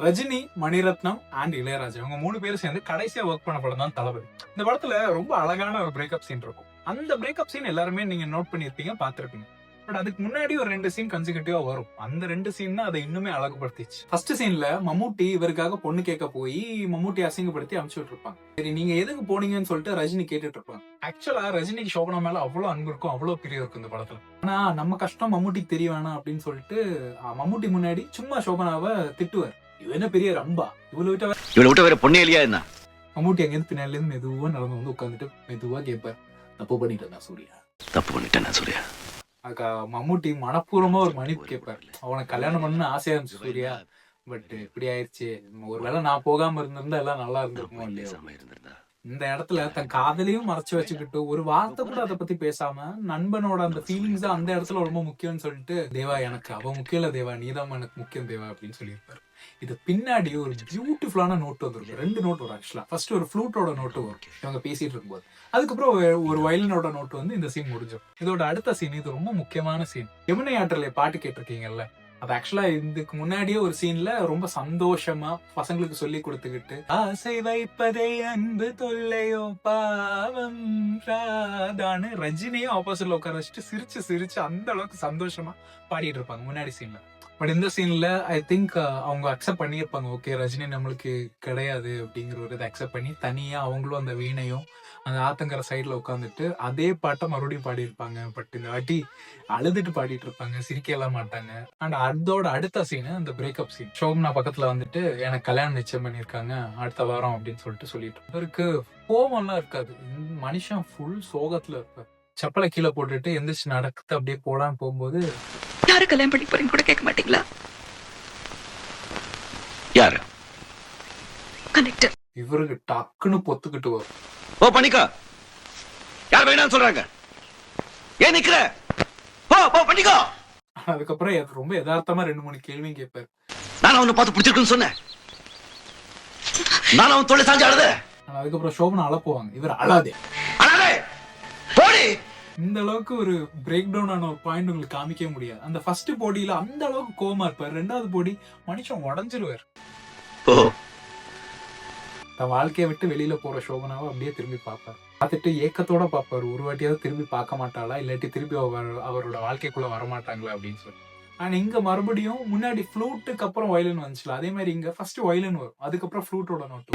Rajini, Mani Ratnam and Ilaiyaraaja இவங்க 3 பேரும் சேர்ந்து கடைசியா ஒர்க் பண்ண படம் தான் தளபதி. இந்த படத்துல ரொம்ப அழகான ஒரு பிரேக்கப் சீன் இருக்கும். அந்த பிரேக்கப் சீன் எல்லாருமே நீங்க நோட் பண்ணிருப்பீங்க, பாத்திருப்பீங்க. பட் அதுக்கு முன்னாடி ஒரு 2 சீன் கன்சிகூட்டிவா வரும். அந்த 2 சீன் தான் அதை இன்னுமே அழகுபடுத்திச்சு. ஃபர்ஸ்ட் சீன்ல மம்முட்டி இவருக்காக பொண்ணு கேட்க போய் மம்முட்டி அசிங்கப்படுத்தி அனுப்பிச்சு விட்டுருப்பாங்க. சரி நீங்க எதுக்கு போனீங்கன்னு சொல்லிட்டு ரஜினி கேட்டுட்டு இருப்பாங்க. ஆக்சுவலா ரஜினிக்கு சோபனா மேல அவ்வளவு அன்பு இருக்கும், அவ்வளவு பிரியம் இருக்கும் இந்த படத்துல. ஆனா நம்ம கஷ்டம் மம்முட்டிக்கு தெரிய வேணாம் அப்படின்னு சொல்லிட்டு மம்முட்டி முன்னாடி சும்மா சோபனாவை திட்டுவார். இவ என்ன பெரிய ரம்பா, இவ்வளவு விட்ட வேற பொண்ணே இல்லையா என்ன? மம்முட்டி அங்கிருந்து பின்னால இருந்து மெதுவா நடந்து வந்து உட்காந்துட்டு மெதுவா கேட்பார், தப்பு பண்ணிட்டேன் சூர்யா, தப்பு பண்ணிட்டேன் சூர்யா. மம்முட்டி மனப்பூர்வமா ஒரு மன்னிப்பு கேட்பாரு. அவனை கல்யாணம் பண்ணு ஆசையா இருந்துச்சு சூர்யா, பட் இப்படி ஆயிடுச்சு. ஒருவேளை நான் போகாம இருந்திருந்தா எல்லாம் நல்லா இருந்திருக்குமோ இல்லையா. இந்த இடத்துல தன் காதலையும் மறைச்சு வச்சுக்கிட்டு ஒரு வார்த்தை கூட அதை பத்தி பேசாம நண்பனோட அந்த ஃபீலிங்ஸ் அந்த இடத்துல ரொம்ப முக்கியம்னு சொல்லிட்டு, தேவா எனக்கு அவ முக்கியம் இல்ல தேவா, நீதான் எனக்கு முக்கியம் தேவா அப்படின்னு சொல்லியிருப்பாரு. இது பின்னாடி ஒரு பியூட்டிஃபுல்லான நோட் வந்துருக்கு. 2 நோட் வரும் ஆக்சுவலா. ஃபர்ஸ்ட் ஒரு ஃப்ளூட்டோட நோட்டு வரும் இவங்க பேசிட்டு இருக்கும்போது. அதுக்கப்புறம் ஒரு வயலினோட நோட்டு வந்து இந்த சீன் முடிஞ்சிடும். இதோட அடுத்த சீன், இது ரொம்ப முக்கியமான சீன். யமுனை ஆற்றிலே பாட்டு கேட்டிருக்கீங்கல்ல, அது ஆக்சுவலா இதுக்கு முன்னாடியே ஒரு சீன்ல ரொம்ப சந்தோஷமா பசங்களுக்கு சொல்லி கொடுத்துக்கிட்டு, ஆசை வைப்பதை அன்பு தொல்லையோ பாவம் ராதான்னு ரஜினியும் ஆப்போசிட்ல உட்கார வச்சுட்டு சிரிச்சு சிரிச்சு அந்த அளவுக்கு சந்தோஷமா பாடிட்டு இருப்பாங்க முன்னாடி சீன்ல. பட் இந்த சீன்ல ஐ திங்க் அவங்க அக்செப்ட் பண்ணியிருப்பாங்க, ஓகே ரஜினி நம்மளுக்கு கிடையாது அப்படிங்கிற ஒரு இதை அக்செப்ட் பண்ணி தனியா அவங்களும் அந்த வீணையும் அந்த ஆத்தங்கர சைட்ல உட்காந்துட்டு அதே பாட்டை மறுபடியும் பாடியிருப்பாங்க. பட் இந்த வாட்டி அழுதுட்டு பாடிட்டு இருப்பாங்க, சிரிக்க எல்லாம் மாட்டாங்க. அண்ட் அதோட அடுத்த சீனு அந்த பிரேக்கப் சீன். சோபனா பக்கத்துல வந்துட்டு எனக்கு கல்யாணம் நிச்சயம் பண்ணிருக்காங்க அடுத்த வாரம் அப்படின்னு சொல்லிட்டு இவருக்கு கோவம்லாம் இருக்காது. மனுஷன் ஃபுல் சோகத்துல இருப்பார். செப்பலை கீழே போட்டுட்டு எந்திரிச்சு நடக்குது அப்படியே போலான்னு போகும்போது, யாரு கல்யாணம் பண்ணி போறீங்க கூட கேட்க மாட்டீங்களா? யாரு? கனெக்டர். இவருக்கு டக்குன்னு பொத்துக்கிட்டு வரும். ஓ பண்ணிக்கோ, யார் வேணாம்னு சொல்றாங்க, ஏன் நிக்கிற, போ பண்ணிக்கோ. அதுக்கப்புறம் ரொம்ப யதார்த்தமா 2-3 கேள்வியும் கேட்பாரு. நான் அவனை பார்த்து பிடிச்சிருக்குன்னு சொன்னேன், நான் அவன் தொழில் சாஞ்சு அழுத. அதுக்கப்புறம் சோபனா அழப்புவாங்க, இவர் அழாதே போடி. இந்த அளவுக்கு ஒரு பிரேக் டவுன் ஆன ஒரு பாயிண்ட் உங்களுக்கு காமிக்கவே முடியாது. அந்த ஃபர்ஸ்ட் போடியில அந்த அளவுக்கு கோமா இருப்பாரு. 2வது போடி மனுஷன் உடஞ்சிருவார். தன் வாழ்க்கையை விட்டு வெளியில போற சோபனாவை அப்படியே திரும்பி பார்ப்பாரு. பார்த்துட்டு ஏக்கத்தோட பார்ப்பாரு, ஒரு வாட்டியாவது திரும்பி பார்க்க மாட்டாளா, இல்லாட்டி திரும்பி அவரோட வாழ்க்கைக்குள்ள வரமாட்டாங்களா அப்படின்னு சொல்லி. ஆனா இங்க மறுபடியும் முன்னாடி ஃப்ளூட்டுக்கு அப்புறம் வயலின் வந்துச்சுல, அதே மாதிரி இங்க ஃபர்ஸ்ட் வயலின் வரும், அதுக்கப்புறம் ஃப்ளூட்டோட நோட்டு.